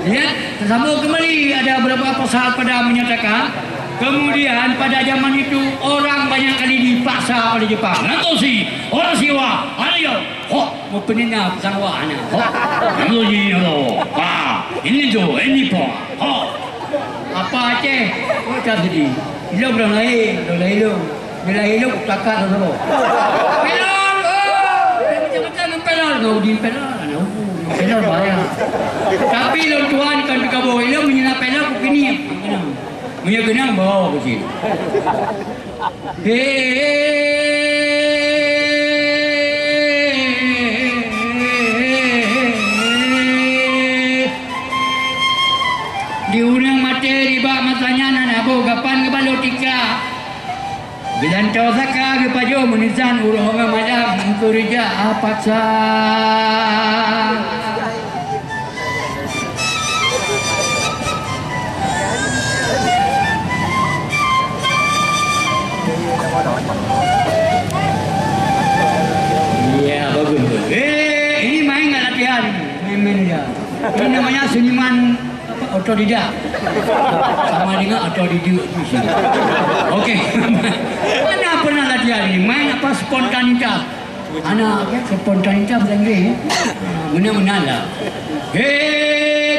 Lihat, sambung kembali. Ada beberapa pesawat pada menyatakan kemudian pada zaman itu orang banyak kali dipaksa oleh Jepang. Nanti si orang siwa, ada yo, mau penina pesawat ana. Nanti yo, ini jo, ini po. Apa Aceh? Oh tak jadi. Ilo belum lahir, bila hidup cakap tu. Pelor, macam pelor, kau di pelor, pelor bahaya. Tapi lo tuan kan dikabur, ilo menyena pelor begini, punya kenang bawa ke sini. Diunang materi bak masanya nana bo kapan ke balotika. Bilan tahu saka ke pajo menizan uruh malam kurja paksa. Iya bagus. Ini main nggak latihan, main dia. Ini namanya seniman otodidak sama dengan otodidak. Okey. Mana pernah latihan ini? Main apa spontanitas? Anak spontanitas bahasa Inggeris. Mana-mana lah.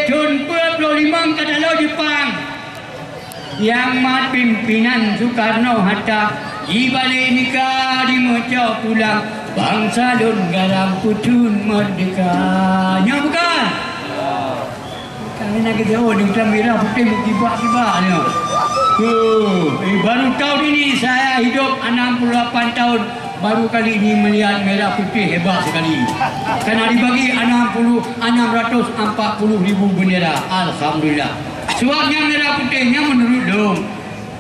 Tahun 45 kata lo Jepang. Yang mat pimpinan Soekarno Hatta di balik nikah di Mecah pulang bangsa don garam putun merdeka. Nya bukan? Karena kita di dalam merah putih kibak-kibak ni. Baru tahun ini saya hidup 68 tahun baru kali ini melihat merah putih hebat sekali. Karena dibagi 640,000 bendera. Alhamdulillah. Sebabnya merah putihnya menurut dong.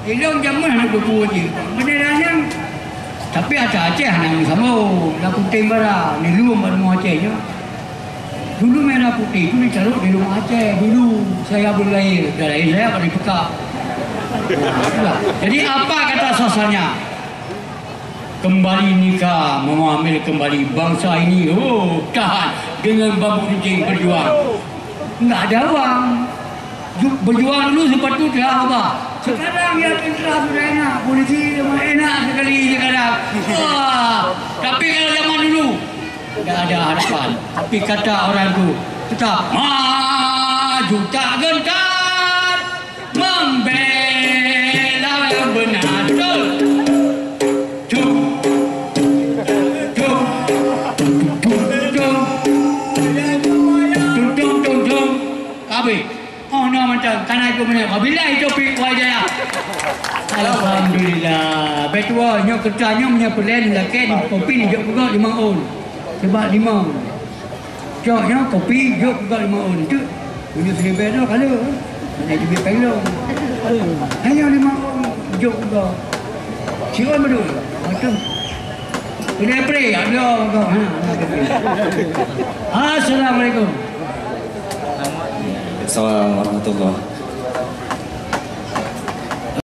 Dong zaman nak berbuat je. Benderanya tapi ada Aceh yang sama. Merah putih bara ni lu baru Acehnya. Dulu merah putih itu ditaruh di rumah Aceh dulu. Saya belum lahir, dah lahir saya pada Pekak. Jadi apa kata sasarnya? Kembali nikah, mengambil kembali bangsa ini. Oh, tahan dengan bambu runcing berjuang. Enggak ada uang. Berjuang dulu sempat tu dah apa? Sekarang ya tentera sudah enak, polisi memang enak sekali sekarang. Tapi kalau zaman dulu tidak ada harapan. Tapi kata orang tu tetap maju tak gentar membela yang benar. Kabeh. Oh no macam kanai aku mana? Bila itu pik wajah. Alhamdulillah. Betul nyo kerjanya punya plan laki ni kopi ni jok juga 5 on. Sebab 5. Joknya kopi jok juga 5 on. Tu punya selebel tu kalau mana juga pelong. Hanya 5 on jok juga. Siapa betul? Macam ini play ada kau. Assalamualaikum. Assalamualaikum warahmatullahi wabarakatuh.